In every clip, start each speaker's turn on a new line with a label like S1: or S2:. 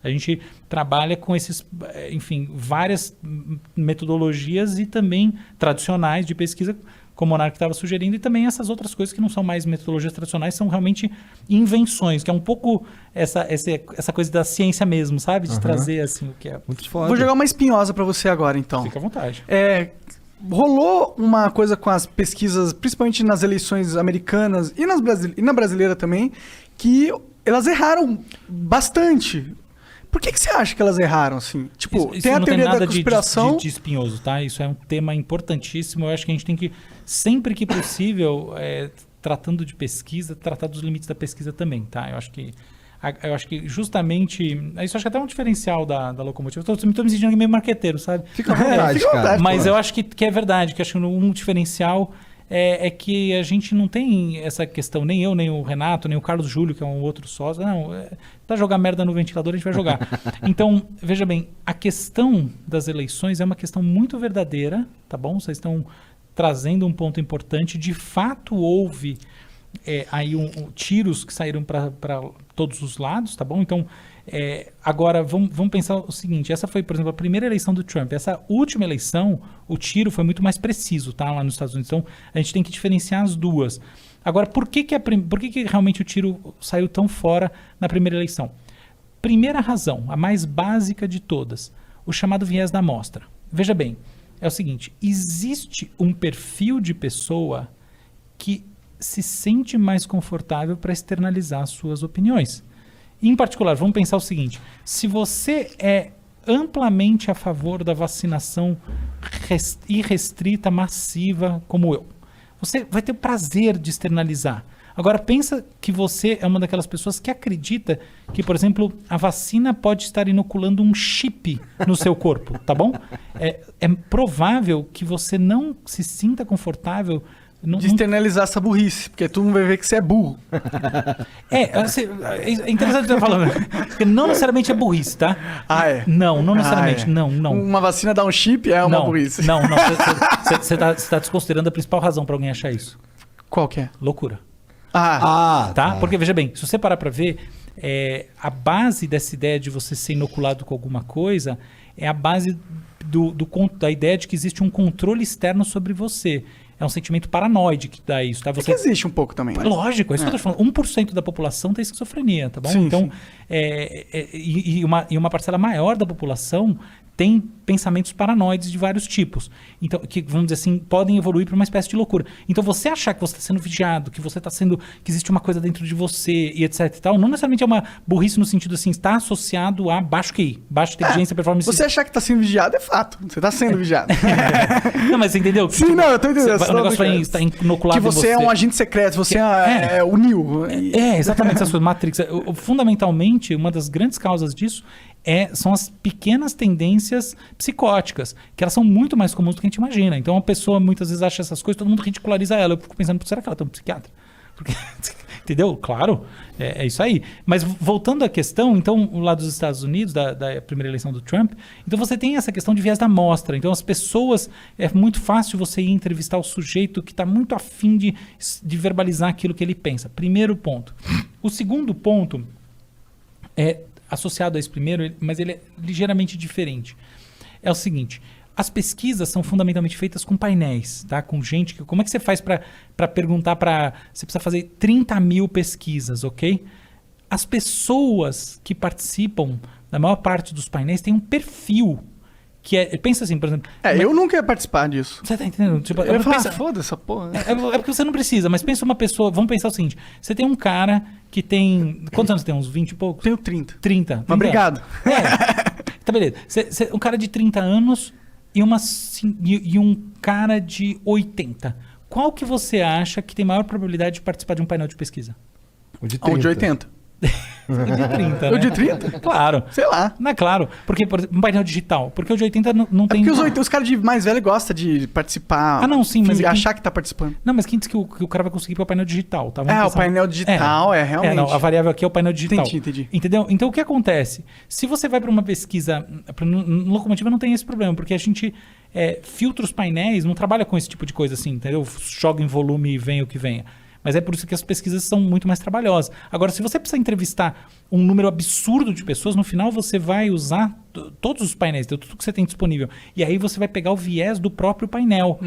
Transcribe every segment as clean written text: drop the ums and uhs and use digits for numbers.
S1: A gente trabalha com enfim, várias metodologias e também tradicionais de pesquisa, como o Monark estava sugerindo, e também essas outras coisas que não são mais metodologias tradicionais, são realmente invenções, que é um pouco essa coisa da ciência mesmo, sabe? De trazer assim o que é.
S2: Muito foda.
S3: Vou jogar uma espinhosa para você agora, então.
S1: Fica à vontade.
S3: Rolou uma coisa com as pesquisas, principalmente nas eleições americanas e na brasileira também, que elas erraram bastante. Por que você acha que elas erraram, assim? Tipo,
S1: Isso
S3: tem a
S1: não
S3: teoria
S1: nada
S3: da conspiração...
S1: de espinhoso, tá? Isso é um tema importantíssimo. Eu acho que a gente tem que, sempre que possível, tratando de pesquisa, tratar dos limites da pesquisa também, tá? Eu acho que justamente... Isso acho que até é um diferencial da Locomotiva. Estou me sentindo meio marqueteiro, sabe?
S2: Fica à vontade, cara.
S1: Mas eu acho que é verdade, que acho que um diferencial é que a gente não tem essa questão, nem eu, nem o Renato, nem o Carlos Júlio, que é um outro sócio. Não, para jogar merda no ventilador, a gente vai jogar. Então, veja bem, a questão das eleições é uma questão muito verdadeira, tá bom? Vocês estão trazendo um ponto importante. De fato, houve aí tiros que saíram para todos os lados, tá bom? Então, agora vamos pensar o seguinte: essa foi, por exemplo, a primeira eleição do Trump. Essa última eleição, o tiro foi muito mais preciso, tá? Lá nos Estados Unidos. Então, a gente tem que diferenciar as duas. Agora, por que realmente o tiro saiu tão fora na primeira eleição? Primeira razão, a mais básica de todas, o chamado viés da amostra. Veja bem, é o seguinte: existe um perfil de pessoa que se sente mais confortável para externalizar suas opiniões. Em particular, vamos pensar o seguinte: se você é amplamente a favor da vacinação irrestrita, massiva, como eu, você vai ter o prazer de externalizar. Agora, pensa que você é uma daquelas pessoas que acredita que, por exemplo, a vacina pode estar inoculando um chip no seu corpo, tá bom? É provável que você não se sinta confortável
S3: de externalizar essa burrice, porque todo mundo vai ver que você é burro.
S1: É interessante o que você está falando. Porque não necessariamente é burrice, tá? Não necessariamente. Não.
S3: Uma vacina dar um chip é uma burrice.
S1: Não. Você está desconsiderando a principal razão para alguém achar isso.
S3: Qual que é?
S1: Loucura.
S3: Tá.
S1: Porque, veja bem, se você parar para ver, a base dessa ideia de você ser inoculado com alguma coisa é a base da ideia de que existe um controle externo sobre você. É um sentimento paranoide que dá isso, tá?
S3: Que existe um pouco também.
S1: Lógico, é isso que eu tô falando. 1% da população tem esquizofrenia, tá bom?
S3: Sim,
S1: então,
S3: sim.
S1: Uma parcela maior da população tem pensamentos paranoides de vários tipos. Então, que, vamos dizer assim, podem evoluir para uma espécie de loucura. Então, você achar que você está sendo vigiado, que que existe uma coisa dentro de você e etc e tal, não necessariamente é uma burrice no sentido assim, está associado a baixo QI, baixa inteligência, performance...
S3: Você achar que está sendo vigiado é fato. Você está sendo vigiado.
S1: Não, mas você entendeu?
S3: Sim, não, eu tô entendendo.
S1: O negócio está inoculado
S3: que você é um agente secreto, você é o Neo.
S1: Exatamente essas coisas. Matrix. Fundamentalmente, uma das grandes causas disso são as pequenas tendências psicóticas, que elas são muito mais comuns do que a gente imagina. Então, a pessoa muitas vezes acha essas coisas, todo mundo ridiculariza ela. Eu fico pensando, será que ela tem um psiquiatra? Porque, entendeu? Claro, é isso aí. Mas voltando à questão, então, lá dos Estados Unidos, da primeira eleição do Trump, então você tem essa questão de viés da amostra. Então, as pessoas, é muito fácil você ir entrevistar o sujeito que está muito afim de verbalizar aquilo que ele pensa. Primeiro ponto. O segundo ponto é associado a esse primeiro, mas ele é ligeiramente diferente. É o seguinte: as pesquisas são fundamentalmente feitas com painéis, tá? Com gente que... Como é que você faz para perguntar para... Você precisa fazer 30 mil pesquisas, ok? As pessoas que participam da maior parte dos painéis têm um perfil que é... Pensa assim, por exemplo...
S3: eu nunca ia participar disso.
S1: Você tá entendendo? Tipo,
S3: eu ia falar, foda essa porra.
S1: É porque você não precisa, mas pensa uma pessoa... Vamos pensar o seguinte: você tem um cara que tem... Quantos anos você tem? Uns 20 e poucos?
S3: Tenho 30.
S1: 30.
S3: Mas obrigado.
S1: Tá, beleza. Um cara de 30 anos e um cara de 80. Qual que você acha que tem maior probabilidade de participar de um painel de pesquisa?
S3: O de 30. O de 80.
S1: O de 30, né?
S3: O de 30?
S1: Claro.
S3: Sei lá.
S1: Não é claro. Porque, por exemplo, um painel digital. Porque o de 80 não tem...
S3: Porque os caras de mais velho gostam de participar.
S1: Não, sim. Mas
S3: achar que tá participando.
S1: Não, mas quem disse que o cara vai conseguir para o painel digital? Tá?
S3: O painel digital, realmente.
S1: Não, a variável aqui é o painel digital.
S3: Entendi.
S1: Entendeu? Então, o que acontece? Se você vai para uma pesquisa... No Locomotiva não tem esse problema, porque a gente filtra os painéis, não trabalha com esse tipo de coisa assim, entendeu? Joga em volume e vem o que venha. Mas é por isso que as pesquisas são muito mais trabalhosas. Agora, se você precisa entrevistar um número absurdo de pessoas, no final você vai usar todos os painéis, tudo que você tem disponível. E aí você vai pegar o viés do próprio painel.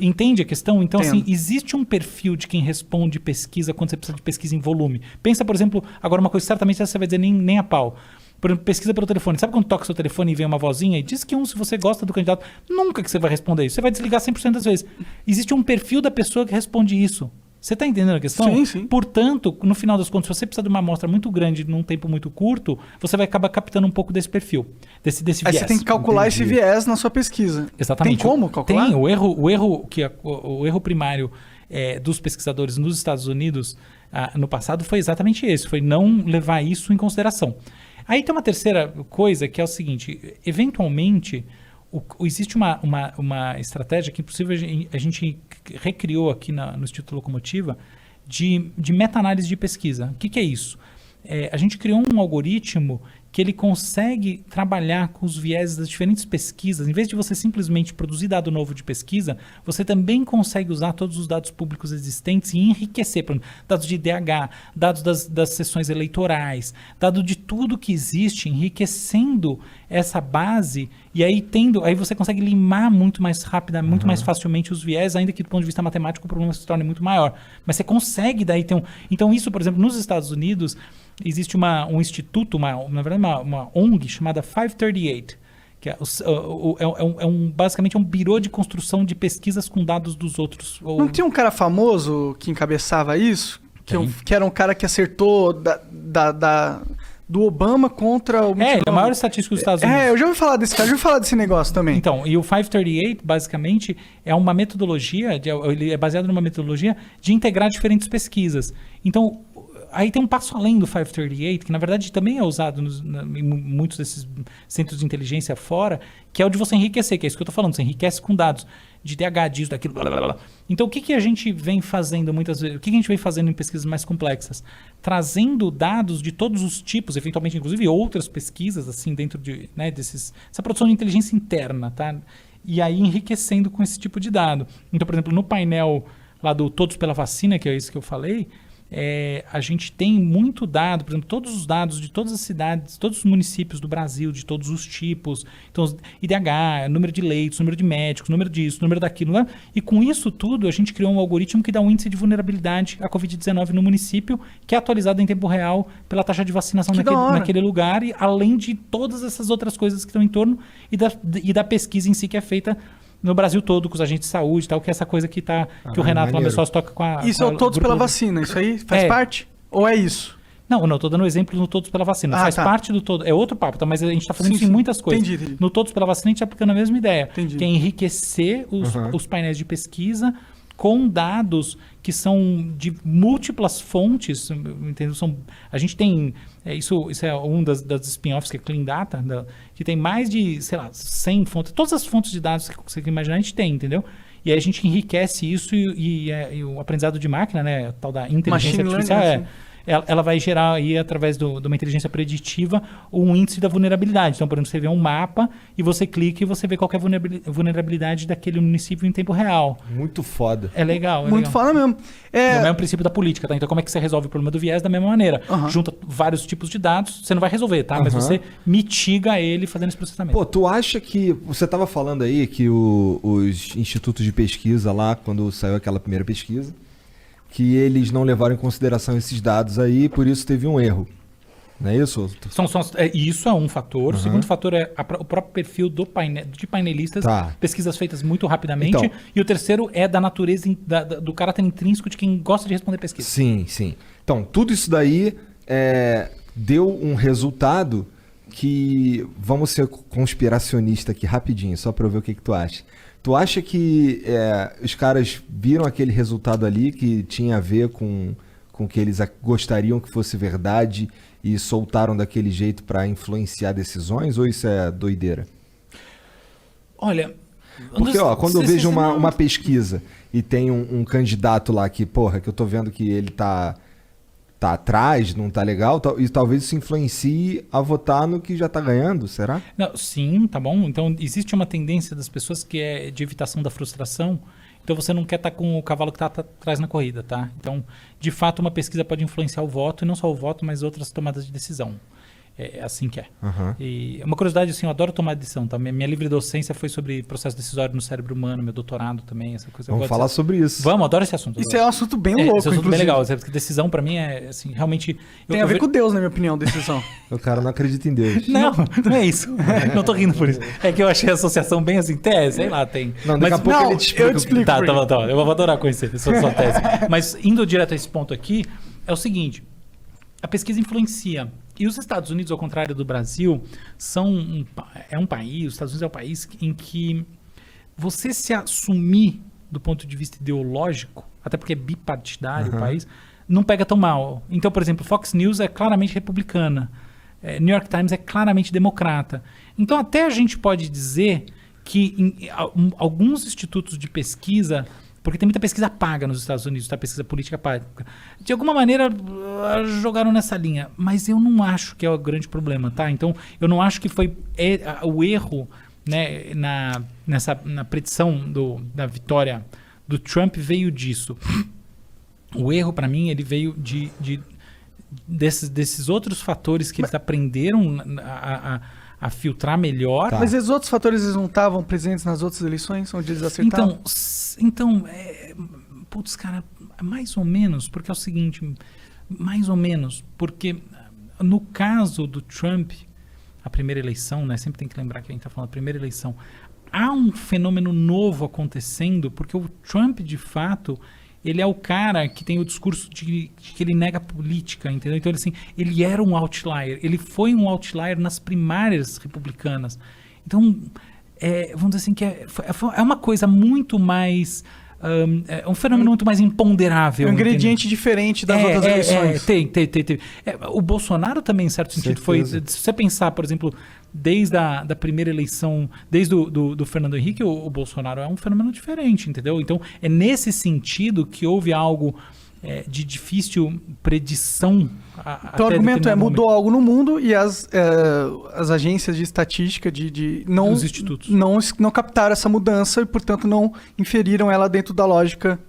S1: Entende a questão? Então, assim, existe um perfil de quem responde pesquisa quando você precisa de pesquisa em volume. Pensa, por exemplo, agora uma coisa certamente você vai dizer nem a pau. Por exemplo, pesquisa pelo telefone. Sabe quando toca seu telefone e vem uma vozinha e diz que se você gosta do candidato, nunca que você vai responder isso. Você vai desligar 100% das vezes. Existe um perfil da pessoa que responde isso. Você está entendendo a questão?
S3: Sim, sim.
S1: Portanto, no final das contas, se você precisa de uma amostra muito grande num tempo muito curto, você vai acabar captando um pouco desse perfil, desse viés.
S3: Aí você tem que calcular esse viés na sua pesquisa.
S1: Exatamente.
S3: Tem como calcular?
S1: Tem. O erro primário dos pesquisadores nos Estados Unidos no passado foi exatamente esse, foi não levar isso em consideração. Aí tem uma terceira coisa que é o seguinte, eventualmente existe uma estratégia que inclusive a gente recriou aqui no Instituto Locomotiva de meta-análise de pesquisa. O que é isso? A gente criou um algoritmo que ele consegue trabalhar com os vieses das diferentes pesquisas. Em vez de você simplesmente produzir dado novo de pesquisa, você também consegue usar todos os dados públicos existentes e enriquecer, por exemplo, dados de IDH, dados das sessões eleitorais, dado de tudo que existe, enriquecendo essa base, e aí você consegue limar muito mais rapidamente, muito mais facilmente os viés, ainda que do ponto de vista matemático o problema se torne muito maior. Mas você consegue daí ter Então isso, por exemplo, nos Estados Unidos, existe um instituto, na verdade uma ONG chamada 538, que basicamente é um birô de construção de pesquisas com dados dos outros.
S3: Não tinha um cara famoso que encabeçava isso? Que era um cara que acertou do Obama contra o...
S1: Ele é o maior estatístico dos Estados Unidos.
S3: Eu já ouvi falar desse cara, já ouvi falar desse negócio também.
S1: Então, e o 538, basicamente, é uma metodologia, ele é baseado numa metodologia de integrar diferentes pesquisas. Então, aí tem um passo além do 538, que na verdade também é usado em muitos desses centros de inteligência fora, que é o de você enriquecer, que é isso que eu estou falando, você enriquece com dados de DH, disso, daquilo, blá, blá, blá. Então o que a gente vem fazendo muitas vezes, o que a gente vem fazendo em pesquisas mais complexas? Trazendo dados de todos os tipos, eventualmente inclusive outras pesquisas, assim, dentro de, essa produção de inteligência interna, tá? E aí enriquecendo com esse tipo de dado. Então, por exemplo, no painel lá do Todos pela Vacina, que é isso que eu falei, a gente tem muito dado, por exemplo, todos os dados de todas as cidades, todos os municípios do Brasil, de todos os tipos, então IDH, número de leitos, número de médicos, número disso, número daquilo, né? E com isso tudo a gente criou um algoritmo que dá um índice de vulnerabilidade à Covid-19 no município, que é atualizado em tempo real pela taxa de vacinação naquele lugar, e além de todas essas outras coisas que estão em torno e da pesquisa em si que é feita no Brasil todo, com os agentes de saúde e tal, que é essa coisa que o Renato Lamessós toca com a...
S3: Isso é o Todos pela Vacina, isso aí faz parte? Ou é isso?
S1: Não, estou dando exemplo no Todos pela Vacina. Faz parte do todo. É outro papo, tá? Mas a gente está fazendo isso em muitas coisas.
S3: Entendi.
S1: No Todos pela Vacina a gente está aplicando a mesma ideia.
S3: Entendi.
S1: Que é enriquecer os painéis de pesquisa com dados que são de múltiplas fontes, entendeu? A gente tem, isso é um das spin-offs, que é Clean Data, que tem mais de, 100 fontes, todas as fontes de dados que você imaginar a gente tem, entendeu? E aí a gente enriquece isso e o aprendizado de máquina, né, a tal da inteligência artificial, ela vai gerar aí, através de uma inteligência preditiva, um índice da vulnerabilidade. Então, por exemplo, você vê um mapa e você clica e você vê qual que é a vulnerabilidade daquele município em tempo real.
S2: Muito foda.
S1: É legal.
S3: Muito foda mesmo.
S1: É o mesmo princípio da política, tá? Então, como é que você resolve o problema do viés da mesma maneira? Junta vários tipos de dados, você não vai resolver, tá? Mas você mitiga ele fazendo esse processamento.
S2: Pô, tu acha que... Você estava falando aí que os institutos de pesquisa lá, quando saiu aquela primeira pesquisa, que eles não levaram em consideração esses dados aí, por isso teve um erro. Não é isso?
S1: Isso é um fator. O segundo fator é o próprio perfil de painelistas, pesquisas feitas muito rapidamente. Então, e o terceiro é da natureza, do caráter intrínseco de quem gosta de responder pesquisa.
S2: Sim, sim. Então, tudo isso daí deu um resultado que... Vamos ser conspiracionista aqui rapidinho, só para eu ver o que tu acha. Tu acha que os caras viram aquele resultado ali que tinha a ver com o que eles gostariam que fosse verdade e soltaram daquele jeito para influenciar decisões, ou isso é doideira?
S1: Olha...
S2: Porque, quando eu vejo uma pesquisa e tem um candidato lá que eu tô vendo que ele tá atrás, não tá legal, e talvez isso influencie a votar no que já tá ganhando, será?
S1: Não, sim, tá bom. Então, existe uma tendência das pessoas que é de evitação da frustração. então você não quer estar com o cavalo que está atrás na corrida, tá? Então, de fato, uma pesquisa pode influenciar o voto, e não só o voto, mas outras tomadas de decisão. É assim que é.
S2: Aham.
S1: E uma curiosidade, assim, eu adoro tomar decisão, tá? Minha livre docência foi sobre processo decisório no cérebro humano, meu doutorado também, essa coisa.
S2: Vamos falar sobre isso.
S1: Vamos, adoro esse assunto.
S3: Isso é um assunto bem louco,
S1: esse assunto bem
S3: inclusive.
S1: legal, porque decisão pra mim é, assim, realmente...
S3: Tem a ver com Deus, na minha opinião, decisão.
S2: O cara não acredita em Deus.
S1: Não, não é isso. Não tô rindo por isso. É que eu achei a associação bem assim, sei lá, tem.
S2: Não, daqui a pouco
S3: não,
S2: ele te explica.
S3: eu te explico.
S1: Tá, eu vou adorar conhecer sua tese. Mas indo direto a esse ponto aqui, é o seguinte, a pesquisa influencia. E os Estados Unidos, ao contrário do Brasil, é um país, os Estados Unidos é um país em que você se assumir do ponto de vista ideológico, até porque é bipartidário o país, não pega tão mal. Então, por exemplo, Fox News é claramente republicana, New York Times é claramente democrata. Então, até a gente pode dizer que em alguns institutos de pesquisa, porque tem muita pesquisa paga nos Estados Unidos, tá? Pesquisa política paga. De alguma maneira, jogaram nessa linha. Mas eu não acho que é o grande problema, tá? Então, eu não acho que foi o erro, né, na predição da vitória do Trump veio disso. O erro, para mim, ele veio desses outros fatores que eles aprenderam a filtrar melhor.
S2: Tá.
S3: Mas esses outros fatores eles não estavam presentes nas outras eleições onde eles acertaram?
S1: Então, putz, cara, mais ou menos, porque é o seguinte, mais ou menos, porque no caso do Trump, a primeira eleição, né, sempre tem que lembrar que a gente está falando da primeira eleição, há um fenômeno novo acontecendo, porque o Trump, de fato, ele é o cara que tem o discurso de que ele nega a política, entendeu? Então, ele era um outlier, ele foi um outlier nas primárias republicanas. Então, vamos dizer assim, que é uma coisa muito mais... é um fenômeno muito mais imponderável.
S3: Um ingrediente diferente das outras eleições.
S1: Tem. O Bolsonaro também, em certo sentido, foi... Se você pensar, por exemplo, desde a primeira eleição, desde do Fernando Henrique, o Bolsonaro é um fenômeno diferente, entendeu? Então, é nesse sentido que houve algo de difícil predição.
S3: Então o argumento mudou algo no mundo e as agências de estatística
S1: os institutos
S3: não captaram essa mudança e, portanto, não inferiram ela dentro da lógica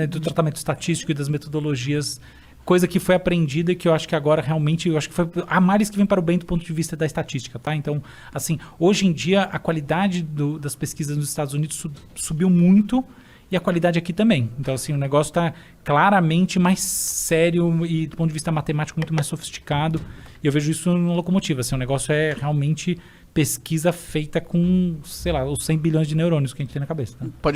S1: do tratamento estatístico e das metodologias, coisa que foi aprendida e que eu acho que agora realmente, eu acho que foi a males que vem para o bem do ponto de vista da estatística, tá? Então, assim, hoje em dia a qualidade das pesquisas nos Estados Unidos subiu muito e a qualidade aqui também. Então, assim, o negócio está claramente mais sério e, do ponto de vista matemático, muito mais sofisticado. E eu vejo isso no Locomotiva. Assim, o negócio é realmente pesquisa feita com, sei lá, os 100 bilhões de neurônios que a gente tem na cabeça. Tá?
S3: Pode